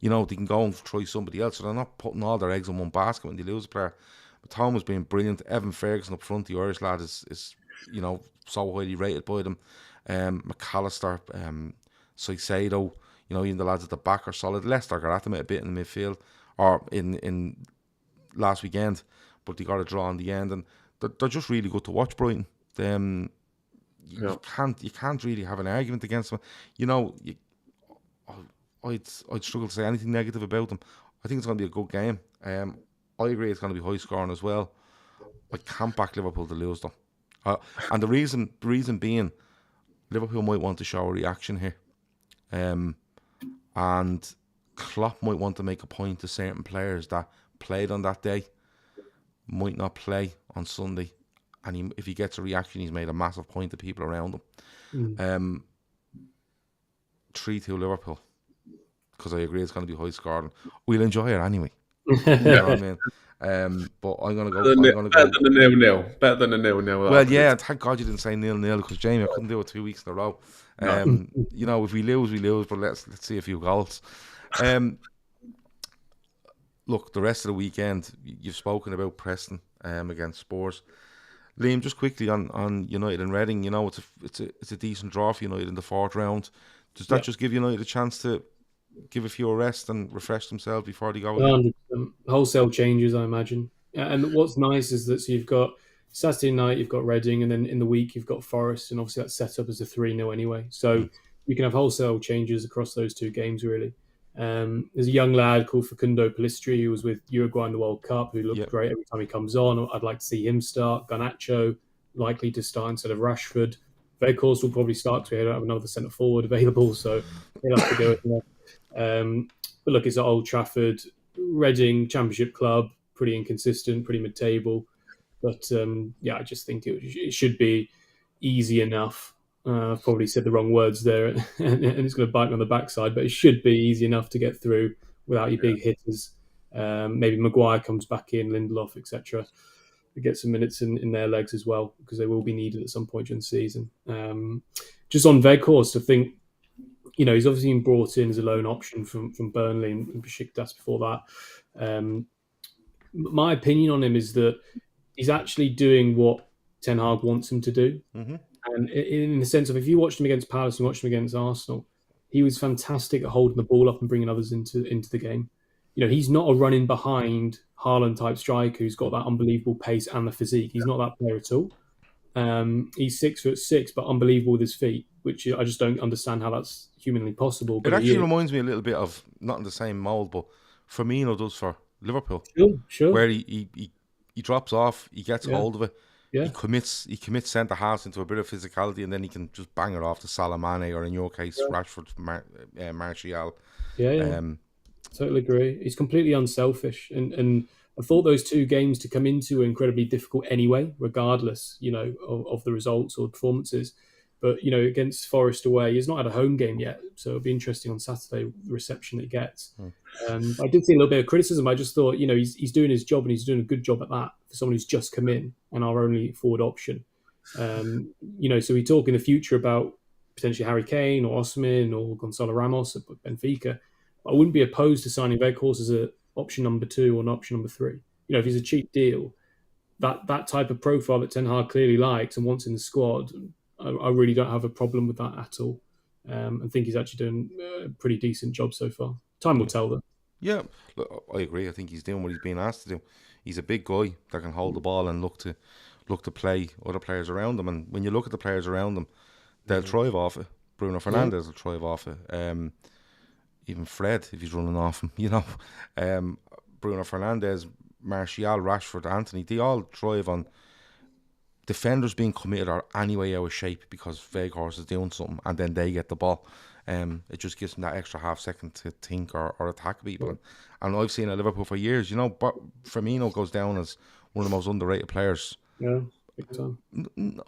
they can go and try somebody else. So they're not putting all their eggs in one basket when they lose a player. But Tom has been brilliant. Evan Ferguson up front, the Irish lad, is so highly rated by them. McAllister, Saicedo, even the lads at the back are solid. Leicester got at them a bit in the midfield, or in last weekend, but they got a draw in the end, and they're just really good to watch. Brighton, you can't really have an argument against them. I'd struggle to say anything negative about them. I think it's going to be a good game. I agree it's going to be high scoring as well. I can't back Liverpool to lose though, and the reason being, Liverpool might want to show a reaction here, and Klopp might want to make a point to certain players that played on that day. might not play on Sunday, and if he gets a reaction, he's made a massive point to people around him. 3-2 Liverpool, because I agree it's going to be high scoring. We'll enjoy it anyway. You know what I mean? But I'm going to go. Better than a 0-0. Better than a 0-0. Well, yeah. Thank God you didn't say 0-0, because Jamie, I couldn't do it 2 weeks in a row. You know, if we lose, we lose. But let's see a few goals. Look, the rest of the weekend, you've spoken about Preston against Spurs. Liam, just quickly on United and Reading. You know, it's a decent draw for United in the 4th round. Does that just give United a chance to give a few a rest and refresh themselves before they go? 100%. Wholesale changes, I imagine. And what's nice is that you've got Saturday night, you've got Reading, and then in the week you've got Forest, and obviously that's set up as a 3-0 anyway. So you can have wholesale changes across those 2 games, really. There's a young lad called Facundo Pellistri who was with Uruguay in the World Cup, who looked great every time he comes on. I'd like to see him start. Garnacho likely to start instead of Rashford. Weghorst will probably start because we don't have another centre forward available, so he'll have to go with that. But look, it's at Old Trafford. Reading, Championship club, pretty inconsistent, pretty mid-table. But I just think it should be easy enough. I've probably said the wrong words there, and it's going to bite me on the backside, but it should be easy enough to get through without your big hitters. Maybe Maguire comes back in, Lindelof, etc. To get some minutes in their legs as well, because they will be needed at some point during the season. Just on Weghorst, I think, he's obviously been brought in as a loan option from Burnley and Besiktas before that. My opinion on him is that he's actually doing what Ten Hag wants him to do. Mm-hmm. And in the sense of, if you watched him against Palace and watched him against Arsenal, he was fantastic at holding the ball up and bringing others into the game. He's not a running behind Haaland type striker who's got that unbelievable pace and the physique. He's not that player at all. He's 6'6", but unbelievable with his feet, which I just don't understand how that's humanly possible. But it actually reminds me a little bit of, not in the same mould, but Firmino does for Liverpool. Sure. Where he drops off, he gets hold of it. Yeah. He commits centre halves into a bit of physicality, and then he can just bang it off to Salah, Mane, or in your case, Rashford, Martial. Yeah. Totally agree. He's completely unselfish, and I thought those 2 games to come into were incredibly difficult anyway, regardless, of the results or performances. But against Forest away, he's not had a home game yet, so it'll be interesting on Saturday the reception that he gets. I did see a little bit of criticism. I just thought, he's doing his job, and he's doing a good job at that for someone who's just come in and our only forward option. So we talk in the future about potentially Harry Kane or Osimhen or Gonzalo Ramos at Benfica. I wouldn't be opposed to signing Weghorst as an option number 2 or an option number 3. If he's a cheap deal, that type of profile that Ten Hag clearly likes and wants in the squad, I really don't have a problem with that at all. I think he's actually doing a pretty decent job so far. Time will tell, though. Yeah, look, I agree. I think he's doing what he's being asked to do. He's a big guy that can hold the ball and look to play other players around him. And when you look at the players around him, they'll thrive off it. Bruno Fernandes will thrive off it. Even Fred, if he's running off him, Bruno Fernandes, Martial, Rashford, Anthony, they all thrive on defenders being committed or anyway out of shape because Weghorst is doing something, and then they get the ball. It just gives them that extra half second to think or attack people. And I've seen at Liverpool for years, but Firmino goes down as one of the most underrated players. Yeah, big time.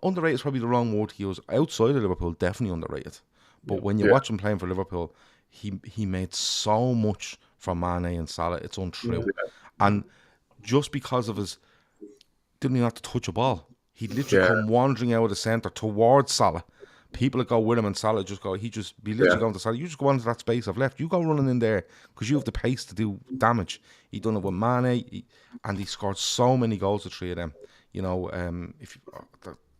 Underrated is probably the wrong word to use. Outside of Liverpool, definitely underrated. But when you watch him playing for Liverpool, he made so much from Mane and Salah. It's untrue. Yeah. And just because of his, didn't even have to touch a ball. He'd literally come wandering out of the centre towards Salah. People that go with him and Salah just go, be literally going to Salah. You just go into that space I've left. You go running in there because you have the pace to do damage. He done it with Mane, and he scored so many goals, the 3 of them. The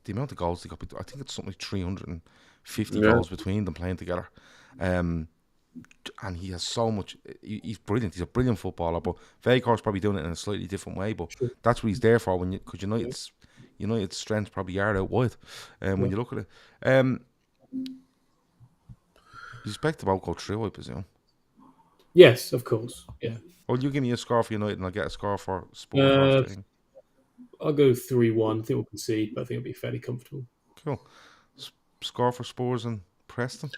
amount of goals they got, I think it's something like 350 goals between them playing together. And he has so much. He's brilliant. He's a brilliant footballer. But Weghorst probably doing it in a slightly different way. But that's what he's there for. Because United's strengths probably are out wide. When you look at it, you expect about go through, I presume. Yes, of course. Yeah. Well, you give me a score for United, and I'll get a score for Spurs. I'll go 3-1. I think we'll concede, but I think it'll be fairly comfortable. Cool. Score for Spurs and Preston.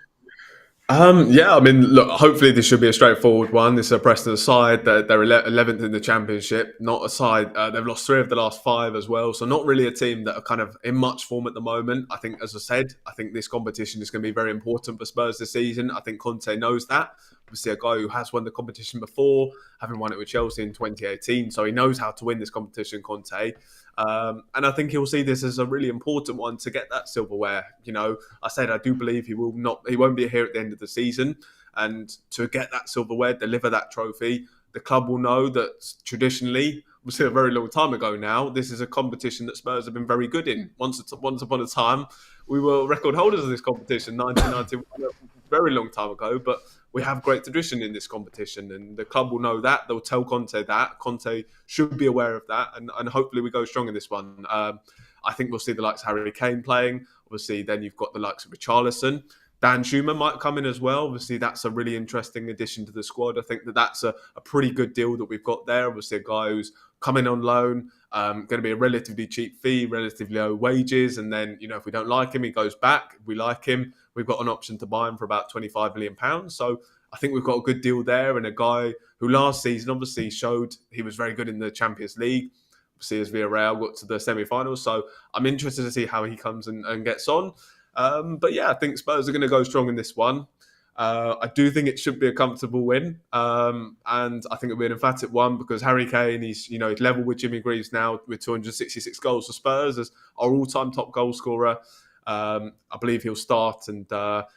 Yeah, I mean, look, hopefully this should be a straightforward one. This is a Preston side. They're 11th in the Championship, not a side. They've lost 3 of the last 5 as well. So not really a team that are kind of in much form at the moment. I think, as I said, I think this competition is going to be very important for Spurs this season. I think Conte knows that. Obviously, a guy who has won the competition before, having won it with Chelsea in 2018. So he knows how to win this competition, Conte. And I think he'll see this as a really important one to get that silverware. You know, I said I do believe he won't be here at the end of the season, and to get that silverware, deliver that trophy, the club will know that traditionally, obviously a very long time ago now, this is a competition that Spurs have been very good in. Once upon a time, we were record holders of this competition, 1991, a very long time ago, but we have great tradition in this competition, and the club will know that. They'll tell Conte that. Conte should be aware of that, and hopefully we go strong in this one. I think we'll see the likes of Harry Kane playing. Obviously, then you've got the likes of Richarlison. Dan Schumann might come in as well. Obviously, that's a really interesting addition to the squad. I think that's a pretty good deal that we've got there. Obviously, a guy who's coming on loan, going to be a relatively cheap fee, relatively low wages. And then, you know, if we don't like him, he goes back. If we like him, we've got an option to buy him for about £25 million. So I think we've got a good deal there. And a guy who last season obviously showed he was very good in the Champions League. Obviously, as Villarreal got to the semi-finals. So I'm interested to see how he comes and gets on. But yeah, I think Spurs are going to go strong in this one. I do think it should be a comfortable win, and I think it'll be an emphatic one because Harry Kane, he's level with Jimmy Greaves now with 266 goals for Spurs as our all-time top goal scorer. I believe he'll start, and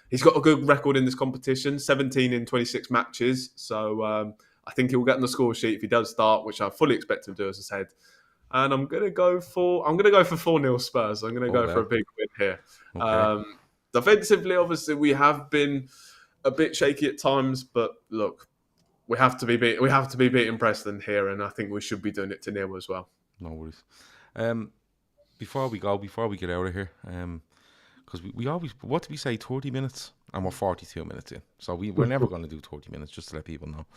he's got a good record in this competition, 17 in 26 matches. So I think he'll get on the score sheet if he does start, which I fully expect him to do, as I said. And I'm gonna go for 4-0 Spurs. I'm gonna go for a big win here. Okay. Defensively, obviously, we have been a bit shaky at times, but look, we have to be beating Preston here, and I think we should be doing it to 0 as well. No worries. Before we get out of here, because we always, what did we say, 30 minutes, and we're 42 minutes in, so we're never going to do 30 minutes, just to let people know.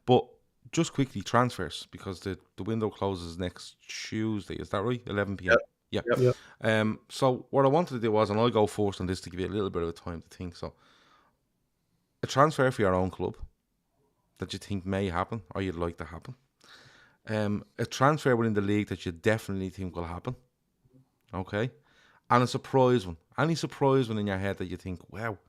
But just quickly, transfers, because the window closes next Tuesday. Is that right? 11 p.m. Yep. Yeah. Yep. So what I wanted to do was, and I'll go first on this to give you a little bit of time to think. So, a transfer for your own club that you think may happen or you'd like to happen. A transfer within the league that you definitely think will happen. Okay. And a surprise one. Any surprise one in your head that you think, wow,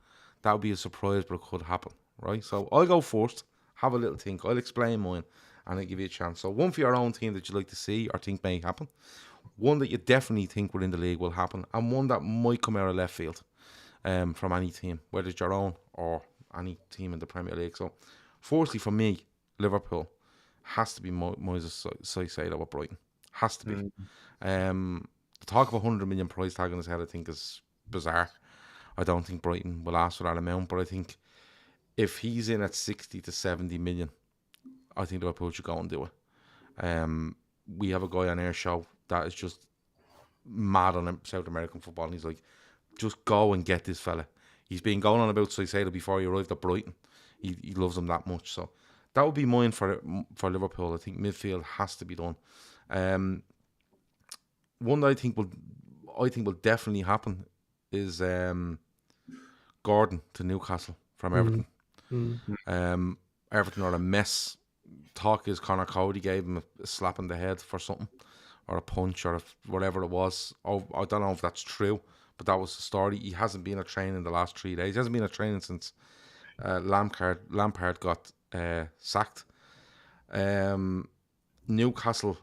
that would be a surprise, but it could happen. Right? So I'll go first. Have a little think. I'll explain mine and I'll give you a chance. So one for your own team that you'd like to see or think may happen. One that you definitely think within the league will happen. And one that might come out of left field from any team, whether it's your own or any team in the Premier League. So firstly, for me, Liverpool has to be Moises Caicedo with Brighton. Has to be. The talk of 100 million price tag on his head, I think, is bizarre. I don't think Brighton will ask for that amount, but I think if he's in at 60 to 70 million, I think Liverpool should go and do it. We have a guy on our show that is just mad on South American football, and he's like, just go and get this fella. He's been going on about Caicedo before he arrived at Brighton. He loves him that much. So that would be mine for Liverpool. I think midfield has to be done. One that I think will definitely happen is Gordon to Newcastle from Everton. Everton are a mess. Talk is Connor Cody gave him a slap in the head for something, or a punch, or whatever it was. Oh, I don't know if that's true, but that was the story. He hasn't been at training in the last 3 days. He hasn't been at training since Lampard got sacked. Newcastle,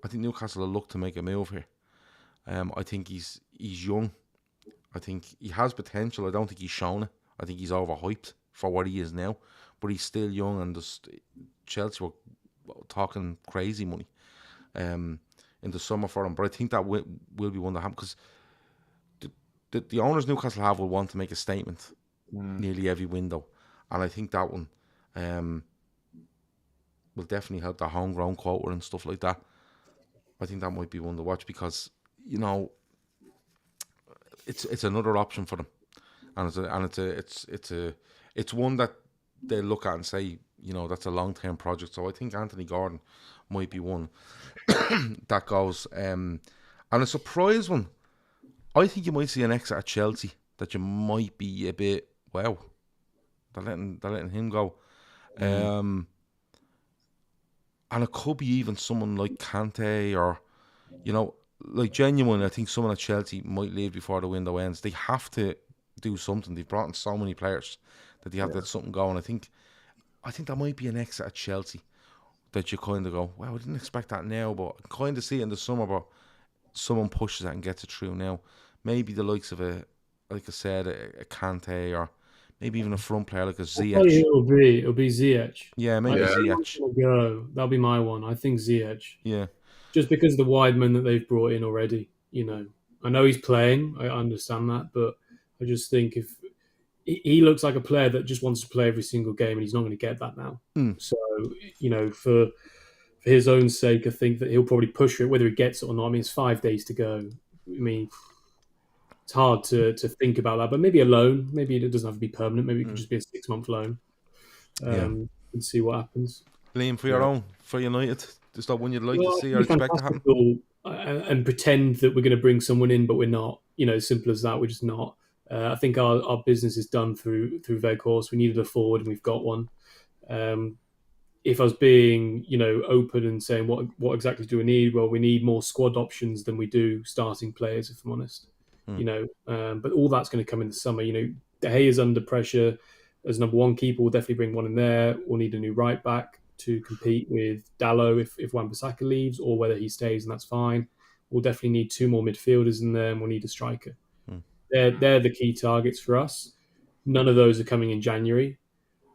I think Newcastle will look to make a move here. I think he's young. I think he has potential. I don't think he's shown it. I think he's overhyped for what he is now, but he's still young, and Chelsea were talking crazy money in the summer for him. But I think that will be one that happens, because the owners Newcastle have will want to make a statement nearly every window, and I think that one will definitely help the homegrown quota and stuff like that. I think that might be one to watch, because it's another option for them, and it's one that they look at and say, that's a long-term project. So I think Anthony Gordon might be one that goes. And a surprise one, I think you might see an exit at Chelsea that you might be a bit, wow, They're letting him go. And it could be even someone like Kante or, like genuine. I think someone at Chelsea might leave before the window ends. They have to do something. They've brought in so many players that they have to get something going. I think that might be an exit at Chelsea that you kind of go, well, I didn't expect that now, but I kind of see it in the summer, but someone pushes it and gets it through now. Maybe the likes of like I said, a Kante, or maybe even a front player like a Ziyech. It'll be Ziyech. Yeah, maybe Ziyech. That'll be my one. I think Ziyech. Yeah. Just because of the wideman that they've brought in already, I know he's playing. I understand that, but I just think if he looks like a player that just wants to play every single game, and he's not going to get that now. So, for his own sake, I think that he'll probably push for it, whether he gets it or not. I mean, it's 5 days to go. I mean, it's hard to think about that, but maybe a loan. Maybe it doesn't have to be permanent. Maybe it could just be a 6-month loan. And see what happens. Liam, for United, is that one you'd like to see or expect to happen? And pretend that we're going to bring someone in, but we're not. Simple as that. We're just not. I think our business is done through Weghorst. We needed a forward, and we've got one. If I was being, open and saying what exactly do we need? Well, we need more squad options than we do starting players, if I'm honest. But all that's going to come in the summer. De Gea is under pressure as number one keeper. We'll definitely bring one in there. We'll need a new right back to compete with Dalot if Wan-Bissaka leaves, or whether he stays, and that's fine. We'll definitely need 2 more midfielders in there, and we'll need a striker. They're the key targets for us. None of those are coming in January,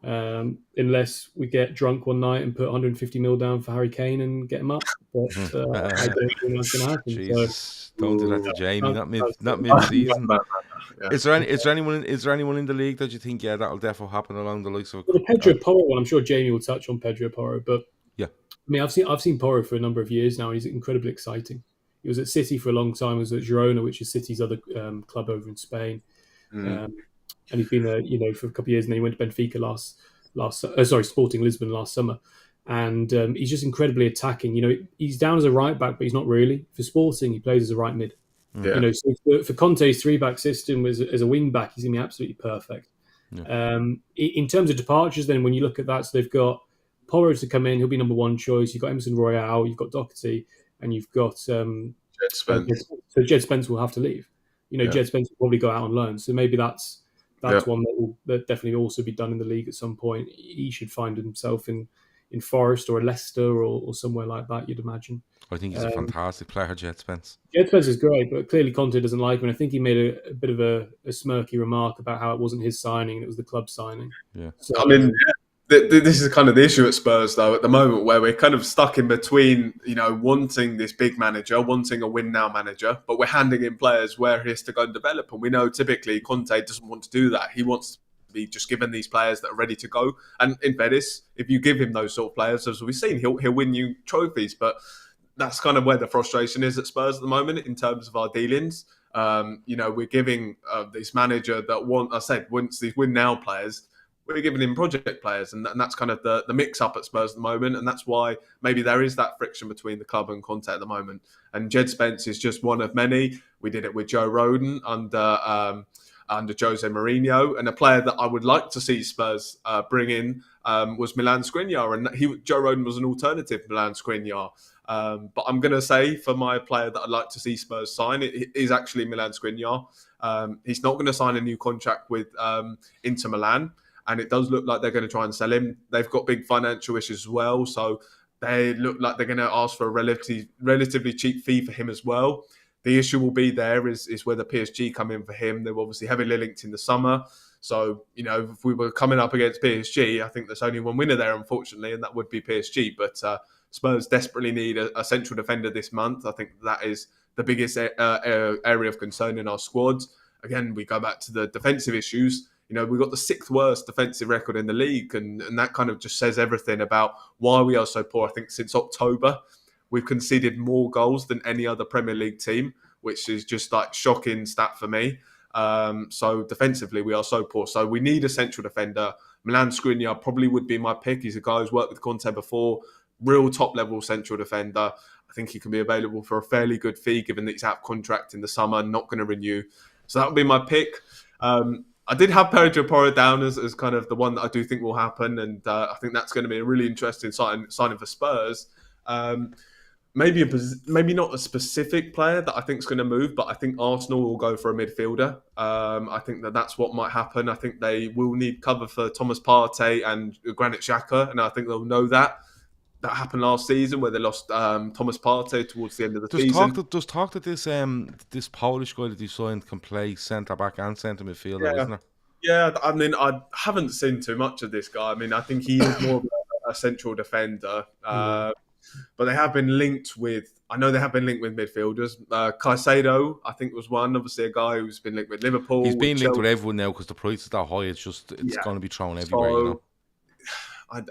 unless we get drunk one night and put 150 mil down for Harry Kane and get him up. But I don't think that's going to happen. Jesus, don't do that to Jamie. Not mid-season. Is there anyone in the league that you think that'll definitely happen along the likes of? The Pedro Porro one. I'm sure Jamie will touch on Pedro Porro, but yeah, I mean, I've seen Porro for a number of years now, and he's incredibly exciting. He was at City for a long time. He was at Girona, which is City's other club over in Spain. And he's been there, for a couple of years. And then he went to Benfica Sporting Lisbon last summer. And he's just incredibly attacking. He's down as a right back, but he's not really. For Sporting, he plays as a right mid. Yeah. So for Conte's 3-back system as a wing back, he's going to be absolutely perfect. Yeah. In terms of departures, then when you look at that, so they've got Porro to come in. He'll be number one choice. You've got Emerson Royale. You've got Doherty. And you've got Jed Spence. So Jed Spence will have to leave. Jed Spence will probably go out on loan. So maybe that's one that will definitely also be done in the league at some point. He should find himself in Forest or Leicester or somewhere like that, you'd imagine. I think he's a fantastic player, Jed Spence. Jed Spence is great, but clearly Conte doesn't like him. And I think he made a bit of a smirky remark about how it wasn't his signing, it was the club signing. Yeah. So, I mean, this is kind of the issue at Spurs, though, at the moment, where we're kind of stuck in between, wanting this big manager, wanting a win-now manager, but we're handing in players where he has to go and develop. And we know typically Conte doesn't want to do that. He wants to be just given these players that are ready to go. And in fairness, if you give him those sort of players, as we've seen, he'll win you trophies. But that's kind of where the frustration is at Spurs at the moment in terms of our dealings. We're giving this manager that wants these win-now players. We're giving him project players, and that's kind of the mix-up at Spurs at the moment, and that's why maybe there is that friction between the club and Conte at the moment. And Jed Spence is just one of many. We did it with Joe Rodon under Jose Mourinho, and a player that I would like to see Spurs bring in was Milan Skriniar, and Joe Rodon was an alternative Milan Skriniar. But I'm going to say for my player that I'd like to see Spurs sign, it is actually Milan Skriniar. He's not going to sign a new contract with Inter Milan. And it does look like they're going to try and sell him. They've got big financial issues as well. So they look like they're going to ask for a relatively cheap fee for him as well. The issue will be there is whether PSG come in for him. They were obviously heavily linked in the summer. So, if we were coming up against PSG, I think there's only one winner there, unfortunately, and that would be PSG. But Spurs desperately need a central defender this month. I think that is the biggest area of concern in our squad. Again, we go back to the defensive issues. We've got the 6th worst defensive record in the league, and that kind of just says everything about why we are so poor. I think since October, we've conceded more goals than any other Premier League team, which is just like shocking stat for me. So defensively, we are so poor. So we need a central defender. Milan Skriniar probably would be my pick. He's a guy who's worked with Conte before, real top-level central defender. I think he can be available for a fairly good fee, given that he's out of contract in the summer, not going to renew. So that would be my pick. I did have Pedro Porro down as kind of the one that I do think will happen, and I think that's going to be a really interesting signing for Spurs. Maybe not a specific player that I think is going to move, but I think Arsenal will go for a midfielder. I think that's what might happen. I think they will need cover for Thomas Partey and Granit Xhaka, and I think they'll know that. That happened last season where they lost Thomas Partey towards the end of the season. Talk that this Polish guy that you signed can play centre back and centre midfielder, isn't there? Yeah, I mean, I haven't seen too much of this guy. I mean, I think he is more of a central defender. But they have been linked with. I know they have been linked with midfielders. Caicedo, I think, was one. Obviously, a guy who's been linked with Liverpool. He's been linked with everyone now because the price is that high. It's going to be thrown everywhere. So,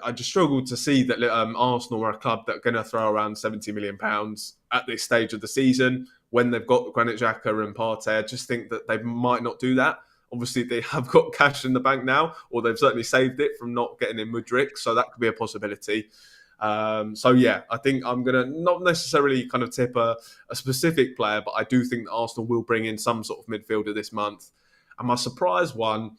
I just struggle to see that Arsenal are a club that are going to throw around £70 million at this stage of the season when they've got Granit Xhaka and Partey. I just think that they might not do that. Obviously, they have got cash in the bank now, or they've certainly saved it from not getting in Mudryk, so that could be a possibility. I think I'm going to not necessarily kind of tip a specific player, but I do think that Arsenal will bring in some sort of midfielder this month. And my surprise one,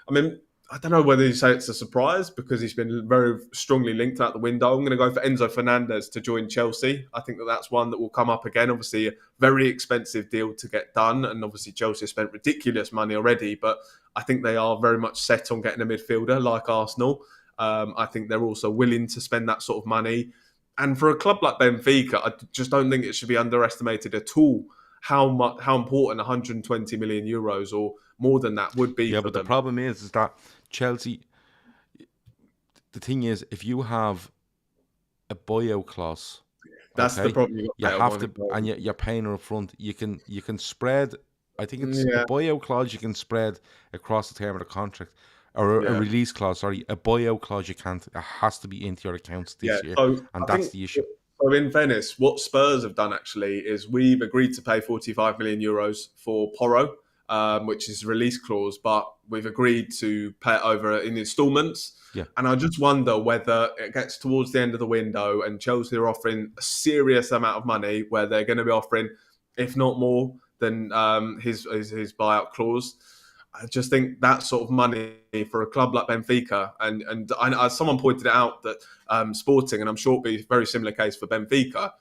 I mean, I don't know whether you say it's a surprise because he's been very strongly linked out the window. I'm going to go for Enzo Fernandez to join Chelsea. I think that's one that will come up again. Obviously, a very expensive deal to get done. And obviously, Chelsea have spent ridiculous money already. But I think they are very much set on getting a midfielder like Arsenal. I think they're also willing to spend that sort of money. And for a club like Benfica, I just don't think it should be underestimated at all how important 120 million euros or more than that would be. Yeah, for but them. The problem is that Chelsea. The thing is, if you have a buyout clause, that's the problem. You have to, and you're paying her up front. You can spread. I think it's a buyout clause you can spread across the term of the contract. Or a release clause, sorry. A buyout clause you can't. It has to be into your accounts this year. And that's the issue. So in Venice, what Spurs have done actually is we've agreed to pay 45 million euros for Porro, which is a release clause, but we've agreed to pay it over in instalments. Yeah. And I just wonder whether it gets towards the end of the window and Chelsea are offering a serious amount of money where they're going to be offering, if not more, than his buyout clause. I just think that sort of money for a club like Benfica, and someone pointed out that Sporting, and I'm sure it'll be a very similar case for Benfica,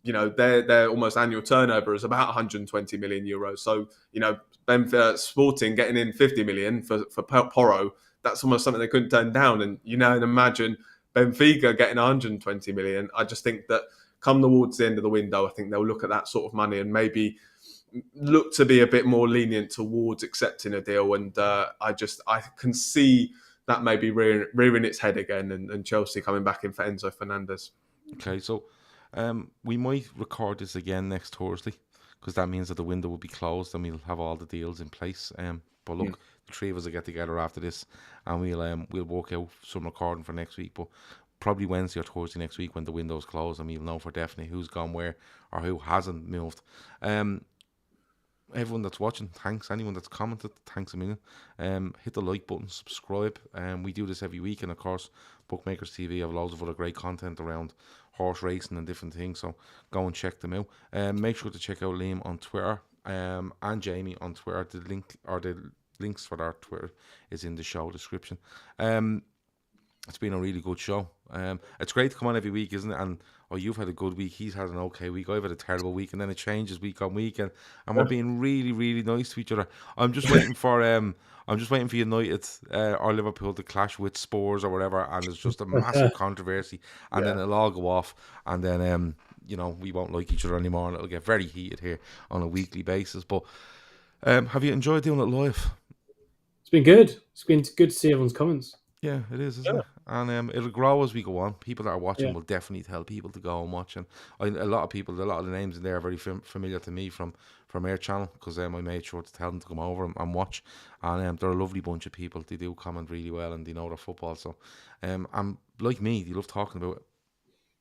you know, their almost annual turnover is about 120 million euros. So, you know, Benfica, Sporting getting in 50 million for Porro, that's almost something they couldn't turn down. And you know, and imagine Benfica getting 120 million. I just think that come towards the end of the window, I think they'll look at that sort of money and maybe look to be a bit more lenient towards accepting a deal, and I can see that maybe rearing its head again, and Chelsea coming back in for Enzo Fernandez. Okay, so we might record this again next Thursday because that means that the window will be closed and we'll have all the deals in place. But look, the three of us will get together after this and we'll work out some recording for next week. But probably Wednesday or Thursday next week when the window's closed and we'll know for definitely who's gone where or who hasn't moved. Everyone that's watching, thanks. Anyone that's commented, thanks a million. Hit the like button, subscribe. We do this every week, and of course, Bookmakers TV have loads of other great content around horse racing and different things. So go and check them out. Make sure to check out Liam on Twitter and Jamie on Twitter. The link or the links for their Twitter is in the show description. It's been a really good show. It's great to come on every week, isn't it? And you've had a good week. He's had an okay week. I've had a terrible week, and then it changes week on week, and we're being really, really nice to each other. I'm just waiting for United or Liverpool to clash with Spurs or whatever, and it's just a massive controversy, and then it'll all go off, and then we won't like each other anymore, and it'll get very heated here on a weekly basis. But have you enjoyed doing it live? It's been good. It's been good to see everyone's comments. Yeah, it is, isn't it? And it'll grow as we go on. People that are watching will definitely tell people to go and watch. And a lot of the names in there are very familiar to me from our channel because I made sure to tell them to come over and watch. And they're a lovely bunch of people. They do comment really well and they know their football. So, and like me, they love talking about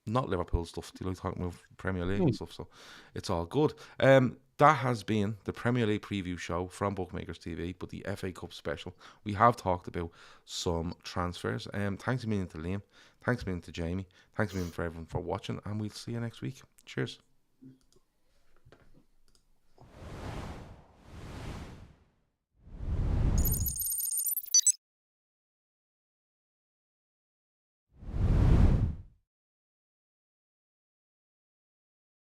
not Liverpool stuff. They like talking about Premier League and stuff. So it's all good. That has been the Premier League preview show from Bookmakers TV, but the FA Cup special. We have talked about some transfers. Thanks a million to Liam. Thanks a million to Jamie. Thanks a million for everyone for watching, and we'll see you next week. Cheers.